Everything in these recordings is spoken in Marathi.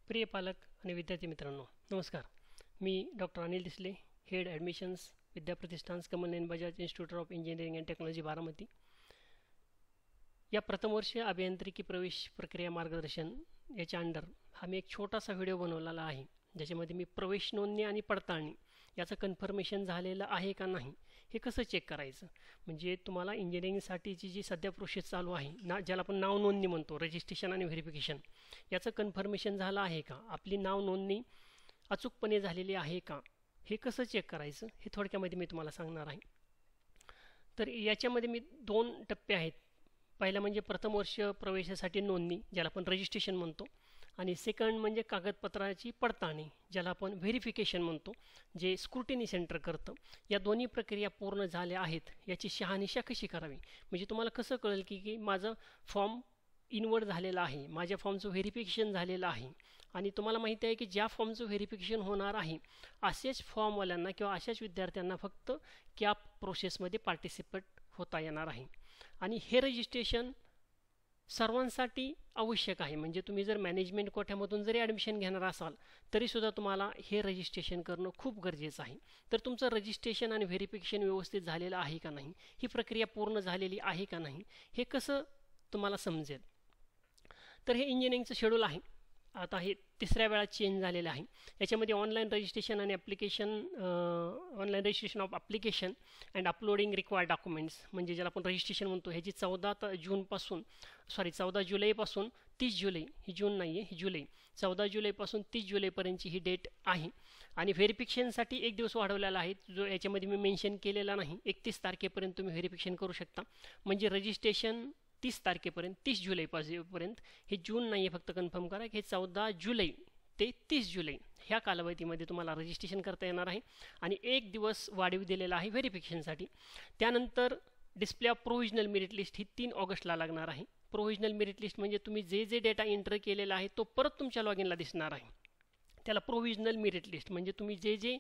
प्रिय पालक आणि विद्यार्थी मित्रांनो, नमस्कार. मी doctor Anil Disale, head admissions, Vidyapratishthan, Kamal Nayan Bajaj institute of engineering and technology, Baramati. या प्रथमवर्षीय अभियांत्रिकी प्रवेश प्रक्रिया मार्गदर्शन याच्या अंडर हा मी एक छोटासा व्हिडिओ बनवलेला आहे, ज्याच्यामध्ये मी प्रवेश नोंदणी आणि पडताळणी याचं कन्फर्मेशन झालेलं आहे का नाही हे कसं चेक करायचं. म्हणजे तुम्हाला इंजिनिअरिंगसाठीची जी सध्या प्रोसेस चालू आहे ना, ज्याला आपण नाव नोंदणी म्हणतो, रजिस्ट्रेशन आणि व्हेरिफिकेशन, याचं कन्फर्मेशन झालं आहे का, आपली नाव नोंदणी अचूकपणे झालेली आहे का, हे कसं चेक करायचं हे थोडक्यामध्ये मी तुम्हाला सांगणार आहे. तर याच्यामध्ये मी 2 टप्पे आहेत. पहिला म्हणजे प्रथम वर्ष प्रवेशासाठी नोंदणी, ज्याला आपण रजिस्ट्रेशन म्हणतो, आणि सेकंड म्हणजे कागदपत्राची पडताळणी, ज्याला आपण व्हेरिफिकेशन म्हणतो, जे स्क्रुटिनी सेंटर करतं. या दोन्ही प्रक्रिया पूर्ण झाल्या आहेत याची शहानिशा कशी करावी, म्हणजे तुम्हाला कसं कळेल की माझं फॉर्म इनवर्ड झालेलं आहे, माझ्या फॉर्मचं व्हेरिफिकेशन झालेलं आहे. आणि तुम्हाला माहिती आहे की ज्या फॉर्मचं व्हेरिफिकेशन होणार आहे असेच फॉर्मवाल्यांना किंवा अशाच विद्यार्थ्यांना फक्त कॅप प्रोसेसमध्ये पार्टिसिपेट होता येणार आहे. आणि हे रजिस्ट्रेशन सर्वांसाठी आवश्यक आहे. म्हणजे तुम्ही जर मॅनेजमेंट कोट्यामधून जरी ॲडमिशन घेणार असाल तरीसुद्धा तुम्हाला हे रजिस्ट्रेशन करणं खूप गरजेचं आहे. तर तुमचं रजिस्ट्रेशन आणि व्हेरिफिकेशन व्यवस्थित झालेलं आहे का नाही, ही प्रक्रिया पूर्ण झालेली आहे का नाही, हे कसं तुम्हाला समजेल. तर हे इंजिनिअरिंगचं शेड्यूल आहे. आता हे 3ऱ्या वेळा चेंज झालेलं आहे. याच्यामध्ये ऑनलाईन रजिस्ट्रेशन आणि online registration of application and uploading required documents, म्हणजे ज्याला आपण रजिस्ट्रेशन म्हणतो, ह्याची 14 जुलैपासून 30 जुलै, ही जून नाही आहे, ही जुलै, 14 जुलैपासून 30 जुलैपर्यंतची ही डेट आहे. आणि व्हेरिफिकेशनसाठी 1 दिवस वाढवलेला आहे, जो याच्यामध्ये मी मेन्शन केलेला नाही. 31 तारखेपर्यंत तुम्ही व्हेरिफिकेशन करू शकता. म्हणजे रजिस्ट्रेशन 30 तारखेपर्यंत, 30 जुलैपर्यंत, हे जून नाही आहे, फक्त कन्फर्म करा की हे 14 जुलै ते 30 जुलै ह्या कालावधीमध्ये तुम्हाला रजिस्ट्रेशन करता येणार आहे. आणि 1 दिवस वाढीव दिलेला आहे व्हेरिफिकेशनसाठी. त्यानंतर display of provisional merit list ही 3 ऑगस्टला लागणार आहे. प्रोव्हिजनल मेरिट लिस्ट म्हणजे तुम्ही जे डेटा एंटर केलेला आहे तो परत तुमच्या लॉगिनला दिसणार आहे. त्याला प्रोव्हिजनल मेरिट लिस्ट म्हणजे तुम्ही जे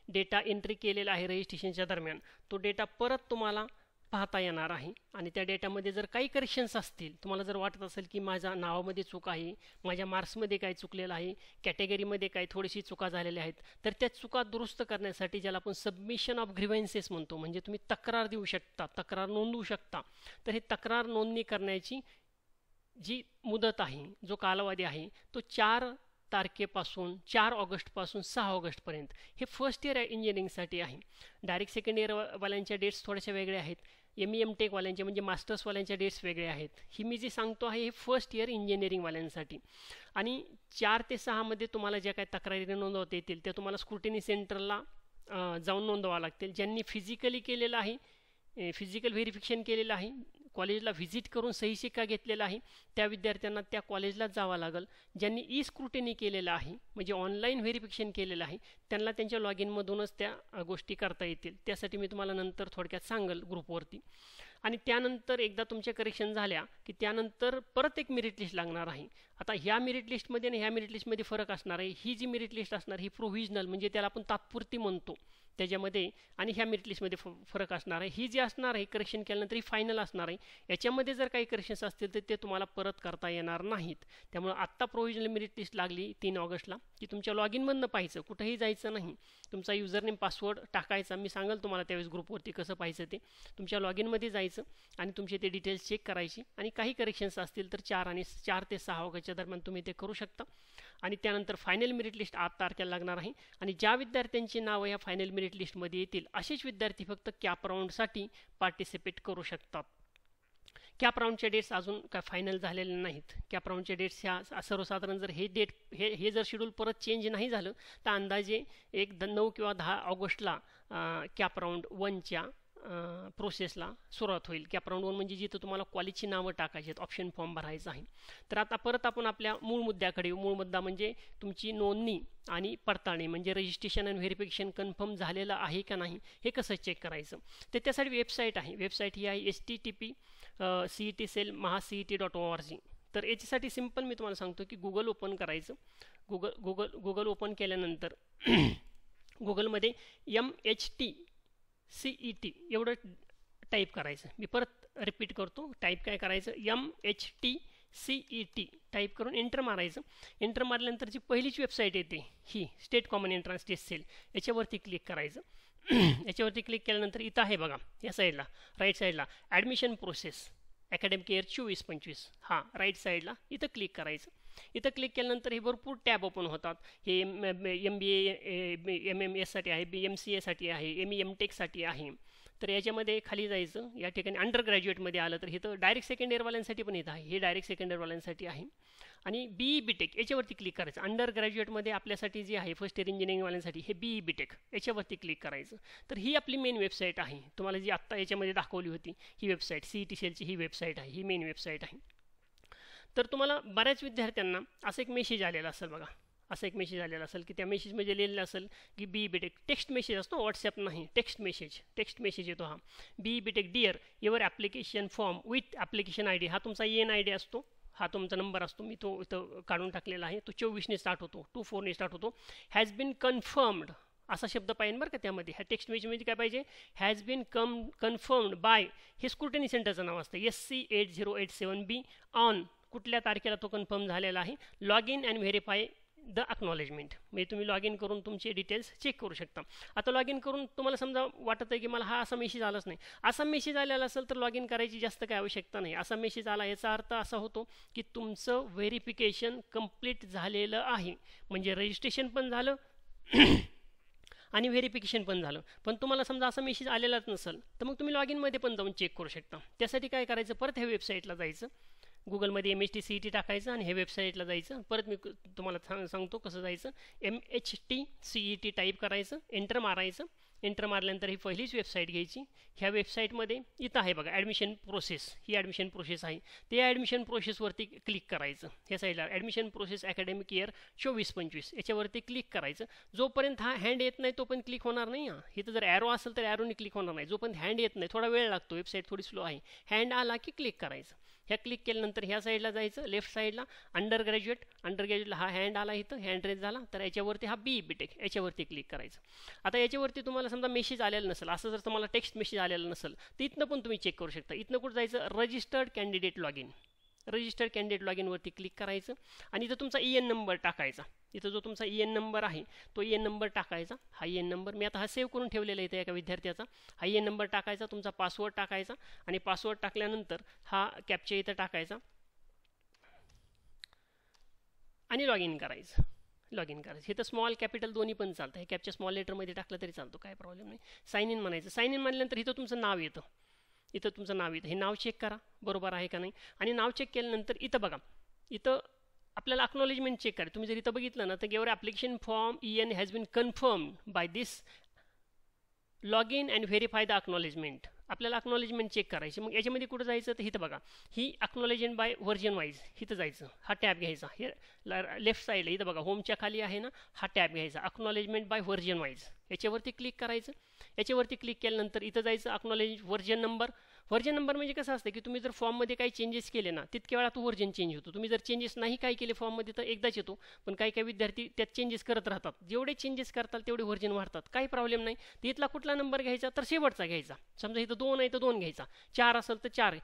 डेटा एंट्री केलेला आहे रजिस्ट्रेशनच्या दरम्यान तो डेटा परत तुम्हाला पाहता येणार आहे. आणि त्या डेटामध्ये जर काही करेक्शन्स असतील, तुम्हाला जर वाटत असेल की माझ्या नावामध्ये चूक आहे, माझ्या मार्क्समध्ये काय चुकलेलं आहे, कॅटेगरीमध्ये काही थोडीशी चुका झालेल्या आहेत, तर त्या चुका दुरुस्त करण्यासाठी ज्याला आपण सबमिशन ऑफ ग्रीव्हन्सेस म्हणतो, म्हणजे तुम्ही तक्रार देऊ शकता, तक्रार नोंदवू शकता. तर हे तक्रार नोंदणी करण्याची जी मुदत आहे, जो कालावधी आहे, तो 4 तारखेपासून 4 ऑगस्टपासून 6 ऑगस्टपर्यंत हे फर्स्ट इयर इंजिनिअरिंगसाठी आहे. डायरेक्ट सेकंड इयरवाल्यांच्या डेट्स थोड्याशा वेगळ्या आहेत. MEM टेकवाल्यांच्या म्हणजे मास्टर्सवाल्यांच्या डेट्स वेगळ्या आहेत. ही मी जे सांगतो आहे हे फर्स्ट इयर इंजिनिअरिंगवाल्यांसाठी. आणि 4 ते 6 मध्ये तुम्हाला ज्या काही तक्रारी नोंदवता येतील त्या तुम्हाला स्क्रुटिनी सेंटरला जाऊन नोंदवावं लागतील. ज्यांनी फिजिकली केलेलं आहे, फिजिकल व्हेरिफिकेशन केलेलं आहे, कॉलेजला व्हिजिट करून सही शिक्का घेतलेला आहे, त्या विद्यार्थ्यांना त्या कॉलेजला जावं लागेल. ज्यांनी स्क्रुटिनी केलेलं आहे म्हणजे ऑनलाईन व्हेरिफिकेशन केलेलं आहे त्यांना त्यांच्या लॉग इनमधूनच त्या गोष्टी करता येतील. त्यासाठी मी तुम्हाला नंतर थोडक्यात सांगेल ग्रुपवरती. आणि त्यानंतर एकदा तुमच्या करेक्शन झाल्या की त्यानंतर परत एक मेरिट लिस्ट लागणार आहे. आता ह्या मेरिट लिस्टमध्ये आणि ह्या मेरिट लिस्टमध्ये फरक असणार आहे. ही जी मेरिट लिस्ट असणार ही प्रोव्हिजनल म्हणजे त्याला आपण तात्पुरती म्हणतो त्याच्यामध्ये, आणि ह्या मेरिट लिस्टमध्ये फरक असणार आहे. ही जी असणार आहे करेक्शन केल्यानंतर ही फायनल असणार आहे. याच्यामध्ये जर काही करेक्शन्स असतील तर ते तुम्हाला परत करता येणार नाहीत. त्यामुळे आत्ता प्रोव्हिजनल मेरिट लिस्ट लागली 3 ऑगस्टला की तुमच्या लॉग इनमधनं पाहायचं, कुठेही जायचं नाही. तुमचा युजरनेम पासवर्ड टाकायचा, मी सांगेल तुम्हाला त्यावेळेस ग्रुपवरती कसं पाहायचं ते. तुमच्या लॉग इनमध्ये जायचं आणि तुमचे ते डिटेल्स चेक करायची, आणि काही करेक्शन्स असतील तर 4 ते 6 ऑगस्टच्या दरम्यान तुम्ही ते करू शकता. आणि त्यानंतर फायनल मेरिट लिस्ट 8 तारखेला लागणार आहे. आणि ज्या विद्यार्थ्यांची नावं या फायनल मेरिट लिस्टमध्ये येतील असेच विद्यार्थी फक्त कॅप राऊंडसाठी पार्टिसिपेट करू शकतात. कॅप राऊंडच्या डेट्स अजून काय फायनल झालेल्या नाहीत. कॅप राऊंडच्या डेट्स ह्या सर्वसाधारण जर हे जर शेड्यूल परत चेंज नाही झालं तर अंदाजे 9 किंवा 10 ऑगस्टला कॅप राऊंड 1च्या प्रोसेसला सुरुवात होईल. कॅप राऊंड 1 म्हणजे जिथं तुम्हाला कॉलेजची नावं टाकायची आहेत, ऑप्शन फॉर्म भरायचा आहे. तर आता परत आपण आपल्या मूळ मुद्द्याकडे. मूळ मुद्दा म्हणजे तुमची नोंदणी आणि पडताळणी म्हणजे रजिस्ट्रेशन आणि व्हेरिफिकेशन कन्फर्म झालेलं आहे का नाही हे कसं चेक करायचं. तर त्यासाठी वेबसाईट आहे. वेबसाईट ही आहे http://cetcell.mahacet.org. तर याच्यासाठी सिम्पल मी तुम्हाला सांगतो की गुगल ओपन करायचं. गुगल ओपन केल्यानंतर गुगलमध्ये MHTCET एवढं टाईप करायचं. मी परत रिपीट करतो, टाईप काय करायचं, MHTCET CET टाईप करून एंटर मारायचं. एंटर मारल्यानंतर जी पहिलीच वेबसाईट येते ही state common entrance test cell, याच्यावरती क्लिक करायचं. याच्यावरती क्लिक केल्यानंतर इथं आहे बघा या साईडला राईट साईडला ॲडमिशन प्रोसेस अकॅडमिक इयर 24-25 हां राईट साईडला इथं क्लिक करायचं. इथं क्लिक केल्यानंतर हे भरपूर टॅब ओपन होतात. हे MBA MMS आहे, BMCA साठी आहे, ME MTech आहे. तर याच्यामध्ये खाली जायचं. या ठिकाणी अंडर ग्रॅज्युएटमध्ये आलं तर इथं डायरेक्ट सेकंड इयरवाल्यांसाठी पण येतं आहे. हे डायरेक्ट सेकंड इयरवाल्यांसाठी आहे. आणि BE BTech याच्यावरती क्लिक करायचं. अंडर ग्रॅज्युएटमध्ये आपल्यासाठी जे आहे फर्स्ट इयर इंजिनिअरिंगवाल्यांसाठी हे BE BTech याच्यावरती क्लिक करायचं. तर ही आपली मेन वेबसाईट आहे. तुम्हाला जी आत्ता याच्यामध्ये दाखवली होती ही वेबसाईट CET सेलची ही वेबसाईट आहे, ही मेन वेबसाईट आहे. तर तुम्हाला बऱ्याच विद्यार्थ्यांना असं एक मेसेज आलेला असेल बघा, असं एक मेसेज आलेला असेल की त्या मेसेजमध्ये लिहिलेलं असेल की BE BTech टेक्स्ट मेसेज असतो, व्हॉट्सॲप नाही, टेक्स्ट मेसेज येतो हा. BE BTech dear your application form with application ID, हा तुमचा EN ID असतो, हा तुमचा नंबर असतो. मी तो इथं काढून टाकलेला आहे. तो 24 ने स्टार्ट होतो, 24 स्टार्ट होतो. हॅज बीन कन्फर्म्ड असा शब्द पाहिजे बरं का त्यामध्ये. ह्या टेक्स्ट मेसेजमध्ये काय पाहिजे, हॅज बीन कन्फर्म्ड बाय, हे स्क्रुटनी सेंटरचं नाव असतं, SC 8087B ऑन कुठल्या तारखेला तो कन्फर्म झालेला आहे. Log in and verify the acknowledgement, म्हणजे तुम्ही लॉग इन करून तुमचे डिटेल्स चेक करू शकता. आता लॉग इन करून तुम्हाला समजा वाटत आहे की मला हा असा मेसेज आलाच नाही, असा मेसेज आलेला असेल तर लॉग इन करायची जास्त काय आवश्यकता नाही. असा मेसेज आला याचा अर्थ असा होतो की तुमचं व्हेरिफिकेशन कंप्लीट झालेलं आहे, म्हणजे रजिस्ट्रेशन पण झालं आणि व्हेरिफिकेशन पण झालं. पण तुम्हाला समजा असा मेसेज आलेलाच नसेल तर मग तुम्ही लॉग इनमध्ये पण जाऊन चेक करू शकता. त्यासाठी काय करायचं, परत ह्या वेबसाईटला जायचं, गुगलमध्ये MHT CET टाकायचं आणि हे वेबसाईटला जायचं. परत मी तुम्हाला सांगतो कसं जायचं. MHT CET टाईप करायचं, एंटर मारायचं. एंटर मारल्यानंतर ही पहिलीच वेबसाईट घ्यायची. ह्या वेबसाईटमध्ये इथं आहे बघा ॲडमिशन प्रोसेस, ही ॲडमिशन प्रोसेस आहे. ते ॲडमिशन प्रोसेसवरती क्लिक करायचं. ह्या साईडला ॲडमिशन प्रोसेस अकॅडमिक इयर 24-25 याच्यावरती क्लिक करायचं. जोपर्यंत हा हँड येत नाही तोपर्यंत क्लिक होणार नाही. इथं जर ॲरो असेल तर ॲरोने क्लिक होणार नाही. जोपर्यंत हँड येत नाही, थोडा वेळ लागतो, वेबसाईट थोडी स्लो आहे. हँड आला की क्लिक करायचं. ह्या क्लिक केल्यानंतर ह्या साईडला जायचं, लेफ्ट साईडला अंडर ग्रॅज्युएटला हा हँड आला, इथं हँड रेज झाला तर याच्यावरती हा BE BTech याच्यावरती क्लिक करायचं. आता याच्यावरती तुम्हाला समजा मेसेज आलेला नसेल, असं जर तुम्हाला टेक्स्ट मेसेज आलेला नसेल तर इथनं पण तुम्ही चेक करू शकता. इथनं कुठं जायचं, registered candidate log in, registered candidate log इनवरती क्लिक करायचं आणि इथं तुमचा EN नंबर टाकायचा. इथं जो तुमचा EN नंबर आहे तो EN नंबर टाकायचा. हा EN नंबर मी आता हा सेव्ह करून ठेवलेला आहे एका विद्यार्थ्याचा. हा EN नंबर टाकायचा, तुमचा पासवर्ड टाकायचा आणि पासवर्ड टाकल्यानंतर हा कॅप्चा इथं टाकायचा आणि लॉग इन करायचं. इथं स्मॉल कॅपिटल दोन्ही पण चालतं. हे कॅप्चा स्मॉल लेटरमध्ये टाकलं तरी चालतो, काय प्रॉब्लेम नाही. साइन इन म्हणायचं. साइन इन म्हणल्यानंतर इथं तुमचं नाव येतं, हे नाव चेक करा बरोबर आहे का नाही. आणि नाव चेक केल्यानंतर इथं बघा, इथं आपल्याला अक्नॉलेजमेंट चेक करा. तुम्ही जर इथं बघितलं ना तर your application form EN has been confirmed by this log in and verify the acknowledgement. आपल्याला अक्नॉलेजमेंट चेक करायची. मग याच्यामध्ये कुठं जायचं तर इथं बघा, ही अक्नॉलेजमेंट बाय व्हर्जन वाईज इथं जायचं. हा टॅब घ्यायचा, हे लेफ्ट साईडला इथं बघा होमच्या खाली आहे ना, हा टॅब घ्यायचा अक्नॉलेजमेंट बाय व्हर्जन वाईज, याच्यावरती क्लिक करायचं. याच्यावरती क्लिक केल्यानंतर इथं जायचं acknowledge version number. Version number म्हणजे कसं असतं की तुम्ही जर फॉर्ममध्ये काही चेंजेस केले ना तितक्या वेळा तो व्हर्जन चेंज होतो. तुम्ही जर चेंजेस नाही काय केले फॉर्ममध्ये तर एकदाच येतो, पण काही विद्यार्थी त्यात चेंजेस करत राहतात. जेवढे चेंजेस करतात तेवढे व्हर्जन वाढतात, काही प्रॉब्लेम नाही. इथला कुठला नंबर घ्यायचा तर शेवटचा घ्यायचा. समजा इथं 2 आहे तर 2 घ्यायचा, 4 असेल तर 4,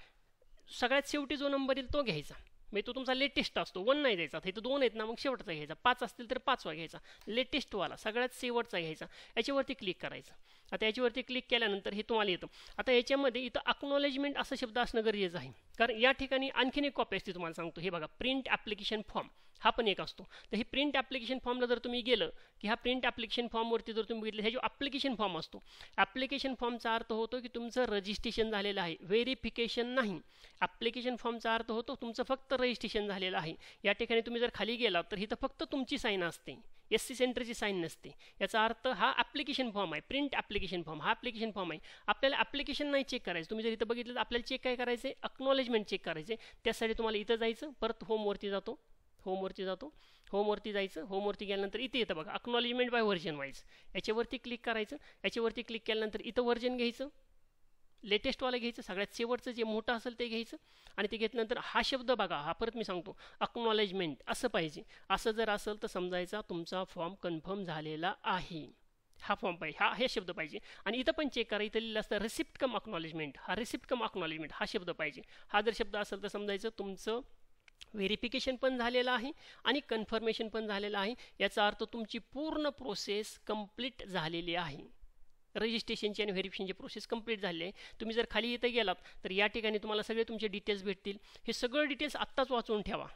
सगळ्यात शेवटी जो नंबर येईल तो घ्यायचा. म्हणजे तो तुमचा लेटेस्ट असतो. 1 नाही द्यायचा, इथं 2 आहेत ना मग शेवटचा घ्यायचा. 5 असतील तर 5वा घ्यायचा, लेटेस्टवाला सगळ्यात शेवटचा घ्यायचा. याच्यावरती क्लिक करायचं. आता याच्यावरती क्लिक केल्यानंतर हे तुम्हाला येतं. आता याच्यामध्ये इथं अक्नॉलेजमेंट असा शब्द असणं गरजेचं आहे, कारण या ठिकाणी आणखीन एक कॉपी असते. तुम्हाला सांगतो, हे बघा प्रिंट ॲप्लिकेशन फॉर्म हा पण एक असतो. तर हे प्रिंट ॲप्लिकेशन फॉर्मला जर तुम्ही गेलं की हा प्रिंट ॲप्लिकेशन फॉर्मवरती जर तुम्ही बघितलं, हे जो ॲप्लिकेशन फॉर्म असतो, ॲप्लिकेशन फॉर्मचा अर्थ होतो की तुमचं रजिस्ट्रेशन झालेलं आहे, व्हेरिफिकेशन नाही. ॲप्लिकेशन फॉर्मचा अर्थ होतो तुमचं फक्त रजिस्ट्रेशन झालेलं आहे. या ठिकाणी तुम्ही जर खाली गेलात तर इथं फक्त तुमची साईन असते, SC सेंटरची साईन नसते. याचा अर्थ हा ॲप्लिकेशन फॉर्म आहे, प्रिंट ॲप्लिकेशन फॉर्म हा ॲप्लिकेशन फॉर्म आहे. आपल्याला ॲप्लिकेशन नाही चेक करायचं. तुम्ही जर इथं बघितलं तर आपल्याला चेक काय करायचं आहे, अक्नॉलेजमेंट चेक करायचे. त्यासाठी तुम्हाला इथं जायचं, परत होमवरती जायचं. होमवरती गेल्यानंतर इथे येतं बघा अक्नॉलेजमेंट बाय व्हर्जन वाईज, याच्यावरती क्लिक करायचं. याच्यावरती क्लिक केल्यानंतर इथं व्हर्जन घ्यायचं, लेटेस्टवाला घ्यायचं, सगळ्यात शेवटचं जे मोठं असेल ते घ्यायचं. आणि ते घेतल्यानंतर हा शब्द बघा, हा परत मी सांगतो अक्नॉलेजमेंट असं पाहिजे. असं जर असेल तर समजायचा तुमचा फॉर्म कन्फर्म झालेला आहे. हा फॉर्म पाहिजे, हे शब्द पाहिजे. आणि इथं पण चेक करा, इथं लिहिलं असतं रिसिप्ट कम अक्नॉलेजमेंट, हा रिसिप्ट कम अक्नॉलेजमेंट हा शब्द पाहिजे. हा जर शब्द असेल तर समजायचं तुमचं व्हेरिफिकेशन पण झालेलं आहे आणि कन्फर्मेशन पण झालेलं आहे. याचा अर्थ तुमची पूर्ण प्रोसेस कंप्लीट झालेली आहे. रजिस्ट्रेशनची आणि व्हेरिफिकेशनची प्रोसेस कंप्लीट झाली आहे. तुम्ही जर खाली इथं गेलात तर या ठिकाणी तुम्हाला सगळे तुमचे डिटेल्स भेटतील. हे सगळं डिटेल्स आत्ताच वाचून ठेवा.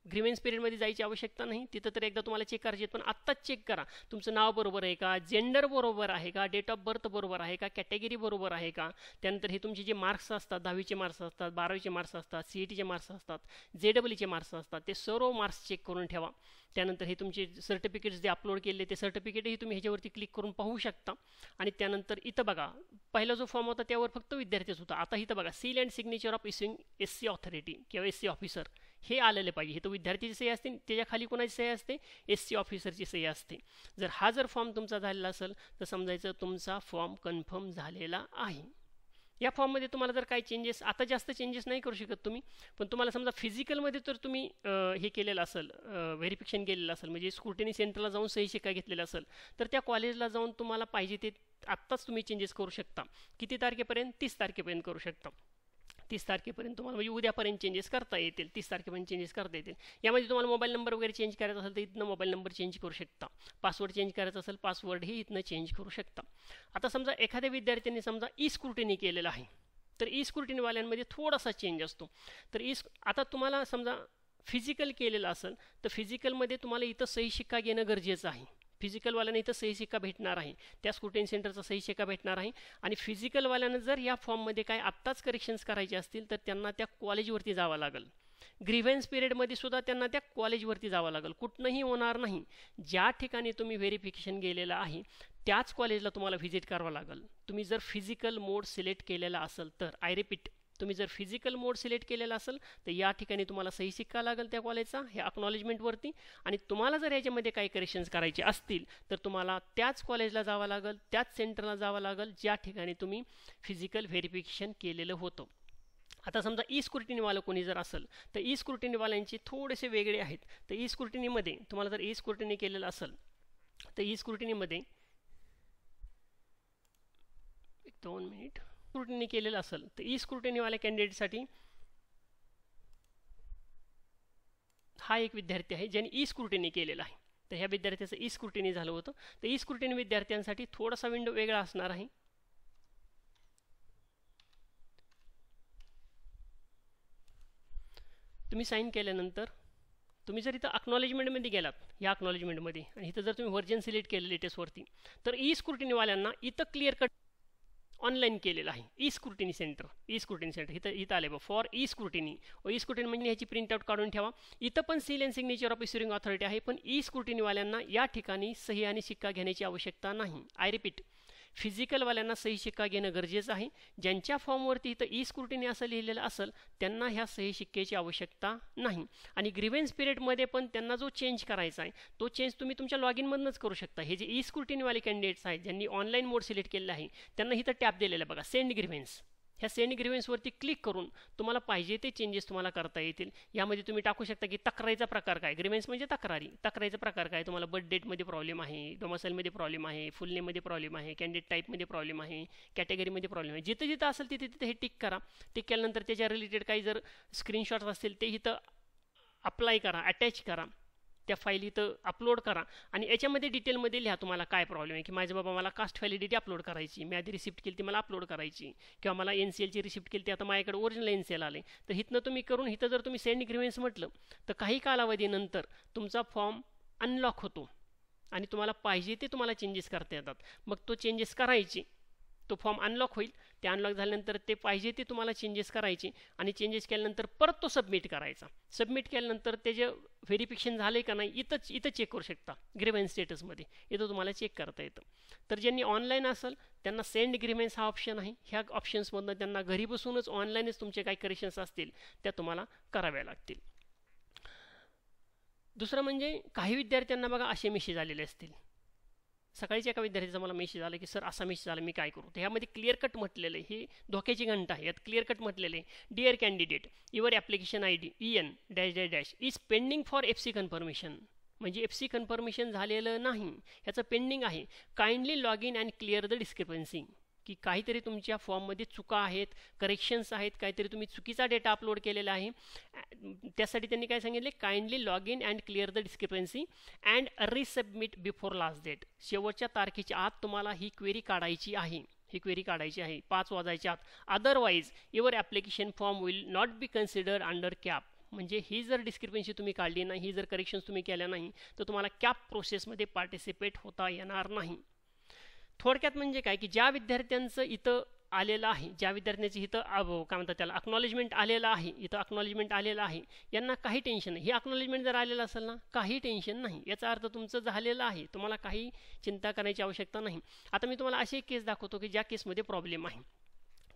ग्रीव्हन्स पिरियडमध्ये जायची आवश्यकता नाही. तिथं तर एकदा तुम्हाला चेक करायचे पण आत्ताच चेक करा तुमचं नाव बरोबर आहे का, जेंडर बरोबर आहे का, डेट ऑफ बर्थ बरोबर आहे का, कॅटेगरी बरोबर आहे का. त्यानंतर हे तुमचे जे मार्क्स असतात, 10वीचे मार्क्स असतात, 12वीचे मार्क्स असतात, CETचे मार्क्स असतात, JEE मार्क्स असतात, ते सर्व मार्क्स चेक करून ठेवा. त्यानंतर हे तुमचे सर्टिफिकेट्स जे अपलोड केले ते सर्टिफिकेटही तुम्ही ह्याच्यावरती क्लिक करून पाहू शकता. आणि त्यानंतर इथं बघा पहिला जो फॉर्म होता त्यावर फक्त विद्यार्थीच होता. आता इथं बघा seal and signature of issuing SC authority किंवा SC ऑफिसर हे आलेले पाहिजे. हे तो विद्यार्थीची सही असते, त्याच्या खाली कोणाची सही असते, SC ऑफिसरची सही असते. जर फॉर्म तुमचा झालेला असेल तर समजायचं तुमचा फॉर्म कन्फर्म झालेला आहे. या फॉर्ममध्ये तुम्हाला जर काही चेंजेस, आता जास्त चेंजेस नाही करू शकत तुम्ही, पण तुम्हाला समजा फिजिकलमध्ये तर तुम्ही हे केलेलं असेल, व्हेरिफिकेशन केलेलं असेल, म्हणजे स्क्रुटिनी सेंटरला जाऊन सही शिक्का घेतलेला असेल तर त्या कॉलेजला जाऊन तुम्हाला पाहिजे ते आत्ताच तुम्ही चेंजेस करू शकता. किती तारखेपर्यंत? 30 तारखेपर्यंत करू शकता. 30 तारखेपर्यंत तुम्हाला म्हणजे उद्यापर्यंत चेंजेस करता येतील. 30 तारखेपर्यंत चेंजेस करता येतील. यामध्ये तुम्हाला मोबाईल नंबर वगैरे चेंज करायचा असेल तर इथनं मोबाईल नंबर चेंज करू शकता. पासवर्ड चेंज करायचा असेल पासवर्डही इथनं चेंज करू शकता. आता समजा एखाद्या विद्यार्थ्यांनी समजा स्क्रुटिनी केलेलं आहे तर स्क्रुटिनीवाल्यांमध्ये थोडासा चेंज असतो. तर आता तुम्हाला समजा फिजिकल केलेलं असेल तर फिजिकलमध्ये तुम्हाला इथं सही शिक्का घेणं गरजेचं आहे. फिजिकलवाल्याने इथं सही शिक्का भेटणार आहे, त्या स्क्रुटिनी सेंटरचा सही शिक्का भेटणार आहे. आणि फिजिकलवाल्यानं जर या फॉर्ममध्ये काय आत्ताच करेक्शन्स करायचे असतील तर त्यांना त्या कॉलेजवरती जावं लागेल. ग्रीव्हन्स पिरियडमध्ये सुद्धा त्यांना त्या कॉलेजवरती जावं लागेल, कुठनंही होणार नाही. ज्या ठिकाणी तुम्ही व्हेरिफिकेशन गेलेलं आहे त्याच कॉलेजला तुम्हाला व्हिजिट करावं लागेल. तुम्ही जर फिजिकल मोड सिलेक्ट केलेला असेल तर, आय रिपीट, तुम्ही जर फिजिकल मोड सिलेक्ट केलेला असेल तर या ठिकाणी तुम्हाला सही शिक्का लागेल त्या कॉलेजचा हे अक्नॉलेजमेंटवरती. आणि तुम्हाला जर याच्यामध्ये काही करेक्शन्स करायचे असतील तर तुम्हाला त्याच कॉलेजला जावं लागेल, त्याच सेंटरला जावं लागेल ज्या ठिकाणी तुम्ही फिजिकल व्हेरिफिकेशन केलेलं होतं. आता समजा स्क्रुटिनीवालं कोणी जर असेल तर स्क्रुटिनीवाल्यांचे थोडेसे वेगळे आहेत. तर स्क्रुटिनीमध्ये तुम्हाला जर स्क्रुटिनी केलेलं असेल तर स्क्रुटिनीमध्ये 2 मिनिट स्क्रुटिनी केलेलं असेल तर स्क्रुटिनीवाल्या कॅन्डिडेटसाठी हा एक विद्यार्थी आहे ज्यांनी स्क्रुटिनी केलेला आहे. तर ह्या विद्यार्थ्याचं स्क्रुटिनी झालं होतं. तर स्क्रुटिनी विद्यार्थ्यांसाठी थोडासा विंडो वेगळा असणार आहे. तुम्ही साईन केल्यानंतर तुम्ही जर इथं अक्नॉलेजमेंटमध्ये गेलात, या अक्नॉलेजमेंटमध्ये, आणि इथं जर तुम्ही व्हर्जन सिलेक्ट केलं लेटेस्टवरती तर स्क्रुटिनीवाल्यांना इथं क्लिअर कट ऑनलाईन केलेलं आहे. स्क्रुटिनी सेंटर इथं आले बघ, फॉर स्क्रुटिनी. स्क्रुटिनी म्हणजे ह्याची प्रिंटआउट काढून ठेवा. इथं पण seal and signature of issuing authority आहे, पण स्क्रुटिनीवाल्यांना या ठिकाणी सही आणि शिक्का घेण्याची आवश्यकता नाही. आय रिपीट, फिजिकलवाल्यांना सही शिक्का घेणं गरजेचं आहे. ज्यांच्या फॉर्मवरती इथं स्क्रुटिनी असं लिहिलेलं असेल त्यांना ह्या सही शिक्क्याची आवश्यकता नाही. आणि ग्रीव्हन्स पिरियडमध्ये पण त्यांना जो चेंज करायचा आहे तो चेंज तुम्ही तुमच्या लॉगिनमधूनच करू शकता. हे जे स्क्रुटिनीवाले कॅन्डिडेट्स आहेत ज्यांनी ऑनलाईन मोड सिलेक्ट केलेला आहे त्यांना इथं टॅप दिलेलं बघा, सेंड ग्रीव्हन्स. ह्या सेंड ग्रीव्हन्सवरती क्लिक करून तुम्हाला पाहिजे ते चेंजेस तुम्हाला करता येतील. यामध्ये तुम्ही टाकू शकता की तक्रारीचा प्रकार काय, ग्रीव्हन्स म्हणजे तक्रारीचा प्रकार काय, तुम्हाला बर्थ डेटमध्ये प्रॉब्लेम आहे, डोमासाईलमध्ये प्रॉब्लेम आहे, फुल नेममध्ये प्रॉब्लेम आहे, कॅन्डिडेट टाईपमध्ये प्रॉब्लेम आहे, कॅटेगरीमध्ये प्रॉब्लेम आहे. जिथं जिथं असेल तिथे हे टिक करा. टिक केल्यानंतर त्याच्या रिलेटेड काही जर स्क्रीनशॉट्स असतील ते इथं अप्लाय करा, अटॅच करा, त्या फाईल इथं अपलोड करा. आणि याच्यामध्ये डिटेलमध्ये लिहा तुम्हाला काय प्रॉब्लेम आहे, की माझ्या बाबा मला कास्ट व्हॅलिडिटी अपलोड करायची, मी आधी रिसिप्ट केली ती मला अपलोड करायची, किंवा मला NCLची रिसिप्ट केली ती आता माझ्याकडे ओरिजिनल NCL आले. तर इथनं तुम्ही करून इथं जर तुम्ही सेंड ग्रीव्हन्स म्हटलं तर काही कालावधीनंतर तुमचा फॉर्म अनलॉक होतो आणि तुम्हाला पाहिजे ते तुम्हाला चेंजेस करता येतात. मग तो चेंजेस करायचे, तो फॉर्म अनलॉक होईल. ते अनलॉक झाल्यानंतर ते पाहिजे ते तुम्हाला चेंजेस करायचे आणि चेंजेस केल्यानंतर परत तो सबमिट करायचा. सबमिट केल्यानंतर त्याचे व्हेरिफिकेशन झाले का नाही इथं चेक करू शकता. ग्रीव्हन्स स्टेटसमध्ये इथं तुम्हाला चेक करता येतं. तर ज्यांनी ऑनलाईन असेल त्यांना सेंड ग्रीव्हन्स हा ऑप्शन आहे. ह्या ऑप्शन्समधनं त्यांना घरी बसूनच ऑनलाईनच तुमचे काही करेक्शन्स असतील त्या तुम्हाला कराव्या लागतील. दुसरं म्हणजे काही विद्यार्थ्यांना बघा असे मेसेज आलेले असतील. सकाळीच एका विद्यार्थ्याचा मला मेसेज आला की सर असा मेसेज आला, मी काय करू. तर ह्यामध्ये क्लिअर कट म्हटलेलं आहे, ही धोक्याची घंटा आहे. यात क्लिअर कट म्हटलेलं आहे, dear candidate, your application ID EN--- is pending for FC confirmation. म्हणजे FC कन्फर्मेशन झालेलं नाही, ह्याचं पेंडिंग आहे. Kindly log in and clear the discrepancy. की काहीतरी तुमच्या फॉर्ममध्ये चुका आहेत, करेक्शन्स आहेत, काहीतरी तुम्ही चुकीचा डेटा अपलोड केलेला आहे. त्यासाठी त्यांनी काय सांगितले, kindly log in and clear the discrepancy and resubmit before last date. शेवटच्या तारखेच्या आत तुम्हाला ही क्वेरी काढायची आहे, ही क्वेरी काढायची आहे 5 वाजायच्या आत. Otherwise your application form will not be considered under cap. म्हणजे ही जर डिस्क्रिपन्सी तुम्ही काढली नाही, ही जर करेक्शन्स तुम्ही केल्या नाही, तर तुम्हाला कॅप प्रोसेसमध्ये पार्टिसिपेट होता येणार नाही. थोडक्यात म्हणजे काय की ज्या विद्यार्थ्यांचं इथं आलेलं आहे, ज्या विद्यार्थ्यांचं इथं काय म्हणतात त्याला अक्नॉलेजमेंट आलेलं आहे, इथं अक्नॉलेजमेंट आलेलं आहे, यांना काही टेन्शन नाही. हे अक्नॉलेजमेंट जर आलेलं असेल ना, काही टेन्शन नाही. याचा अर्थ तुमचं झालेलं आहे, तुम्हाला काही चिंता करण्याची आवश्यकता नाही. आता मी तुम्हाला अशी एक केस दाखवतो की ज्या केसमध्ये प्रॉब्लेम आहे.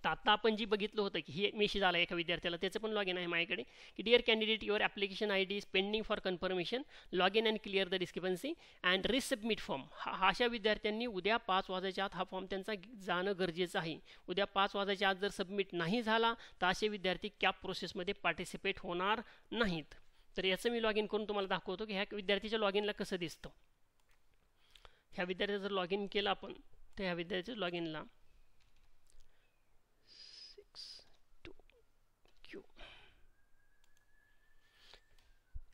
तर आता आपण जी बघितलं होतं की हे मेसेज आला एका विद्यार्थ्याला, त्याचं पण लॉग इन आहे माझ्याकडे की dear candidate your application I D is pending for confirmation, log in and clear the discrepancy and resubmit form. अशा विद्यार्थ्यांनी उद्या 5 वाजायच्या आत हा फॉर्म त्यांचा जाणं गरजेचं आहे. उद्या 5 वाजायच्या आत जर सबमिट नाही झाला तर असे विद्यार्थी कॅप प्रोसेसमध्ये पार्टिसिपेट होणार नाहीत. तर याचं मी लॉग इन करून तुम्हाला दाखवतो की ह्या विद्यार्थीच्या लॉग इनला कसं दिसतं. ह्या विद्यार्थ्याचं जर लॉग इन केलं आपण, तर ह्या विद्यार्थ्याच्या लॉग इनला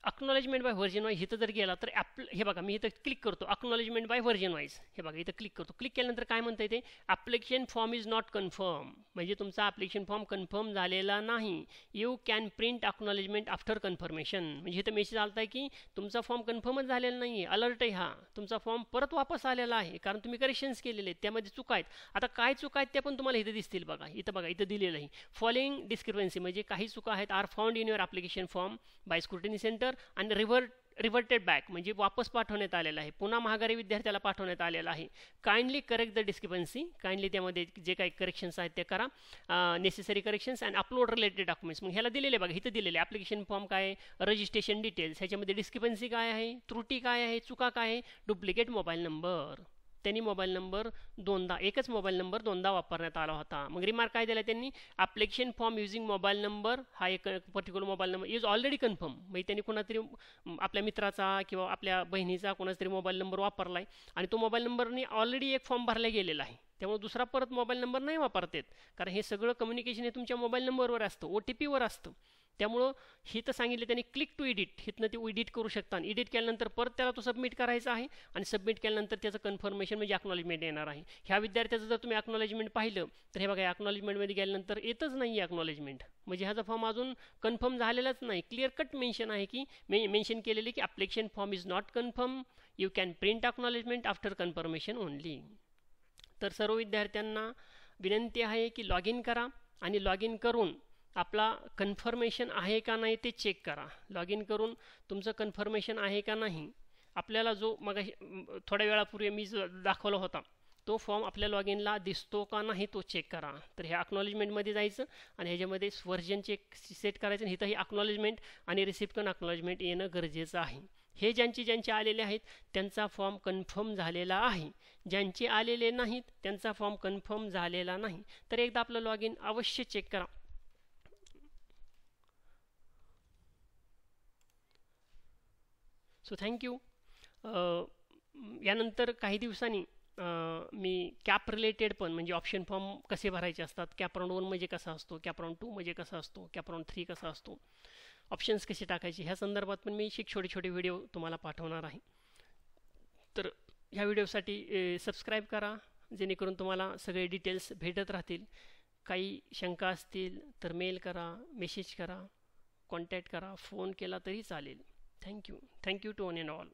अक्नॉलेजमेंट बाय व्हर्जन वाईज इथं जर गेला तर हे बघा, मी इथं क्लिक करतो अक्नॉलेजमेंट बाय व्हर्जन वाईज. हे बघा इथं क्लिक करतो. क्लिक केल्यानंतर काय म्हणतं ते, application form is not confirm. म्हणजे तुमचा ॲप्लिकेशन फॉर्म कन्फर्म झालेला नाही. You can print acknowledgement after confirmation. म्हणजे इथं मेसेज आला आहे की तुमचा फॉर्म कन्फर्मच झालेला नाही आहे, अलर्ट आहे हा, तुमचा फॉर्म परत वापस आलेला आहे कारण तुम्ही करेक्शन्स केलेले आहेत, त्यामध्ये चुका आहेत. आता काय चुका आहेत त्या पण तुम्हाला इथं दिसतील. बघा इथं दिलेलं आहे फॉलोइंग डिस्क्रिपन्सी, म्हणजे काही चुका आहेत are found in your application form by scrutiny centre आणि रिव्हर्टेड बॅक, म्हणजे वापस पाठवण्यात आलेलं आहे, पुन्हा महागारी विद्यार्थ्याला पाठवण्यात आलेलं आहे. Kindly correct the discrepancy, kindly त्यामध्ये जे काही करेक्शन्स आहेत ते करा, necessary corrections and upload related documents. मग ह्याला दिलेले बघा, इथं दिलेले ॲप्लिकेशन फॉर्म काय आहे, रजिस्ट्रेशन डिटेल्स, ह्याच्यामध्ये डिस्क्रिपन्सी काय आहे, त्रुटी काय आहे, चुका काय आहे, डुप्लिकेट मोबाईल नंबर. त्यांनी मोबाईल नंबर एकच मोबाईल नंबर दोनदा वापरण्यात आला होता. मग रिमार्क काय दिला त्यांनी, application form using mobile number, हा एक particular mobile number is already confirm. म्हणजे त्यांनी कोणातरी आपल्या मित्राचा किंवा आपल्या बहिणीचा कोणाचा तरी मोबाईल नंबर वापरला आहे आणि तो मोबाईल नंबरने ऑलरेडी एक फॉर्म भरला गेलेला आहे, त्यामुळे दुसरा परत मोबाईल नंबर नाही वापरत आहेत, कारण हे सगळं कम्युनिकेशन हे तुमच्या मोबाईल नंबरवर असतं, OTP वर असतं. त्यामुळं ही तर सांगितलं त्यांनी क्लिक टू एडिट, हिथनं ते एडिट करू शकता. आणि एडिट केल्यानंतर परत त्याला तो सबमिट करायचा आहे आणि सबमिट केल्यानंतर त्याचं कन्फर्मेशन म्हणजे अक्नॉलेजमेंट येणार आहे. ह्या विद्यार्थ्याचं जर तुम्ही अक्नॉलेजमेंट पाहिलं तर हे बघा, अक्नॉलेजमेंटमध्ये गेल्यानंतर येतच नाही आहे अक्नॉलेजमेंट, म्हणजे ह्याचा फॉर्म अजून कन्फर्म झालेलाच नाही. क्लिअर कट मेन्शन आहे की मेन्शन केलेले की application form is not confirm, you can print acknowledgement after confirmation only. तर सर्व विद्यार्थ्यांना विनंती आहे की लॉग इन करा आणि लॉग इन करून आपला कन्फर्मेशन आहे का नाही ते चेक करा. लॉग इन करून तुमचं कन्फर्मेशन आहे का नाही, आपल्याला जो मग थोड्या वेळापूर्वी मी जो दाखवला होता तो फॉर्म आपल्या लॉग इनला दिसतो का नाही तो चेक करा. तर ह्या अक्नॉलेजमेंटमध्ये जायचं आणि ह्याच्यामध्ये व्हर्जन चेक सेट करायचं आणि इथंही अक्नॉलेजमेंट आणि रिसिप्ट कन अक्नॉलेजमेंट येणं गरजेचं आहे. हे ज्यांचे आलेले आहेत त्यांचा फॉर्म कन्फर्म झालेला आहे, ज्यांचे आलेले नाहीत त्यांचा फॉर्म कन्फर्म झालेला नाही. तर एकदा आपलं लॉग इन अवश्य चेक करा. So thank you. यानंतर काही दिवसांनी मी कॅप रिलेटेड पण, म्हणजे ऑप्शन फॉर्म कसे भरायचे असतात, कॅप राऊंड 1 म्हणजे कसा असतो, कॅप राऊंड 2 म्हणजे कसा असतो, कॅप राऊंड 3 कसा असतो, ऑप्शन्स कसे टाकायचे, ह्या संदर्भात पण मी छोटे व्हिडिओ तुम्हाला पाठवणार आहे. तर ह्या व्हिडिओसाठी सबस्क्राईब करा, जेणेकरून तुम्हाला सगळे डिटेल्स भेटत राहतील. काही शंका असतील तर मेल करा, मेसेज करा, कॉन्टॅक्ट करा, फोन केला तरी चालेल. Thank you to one and all.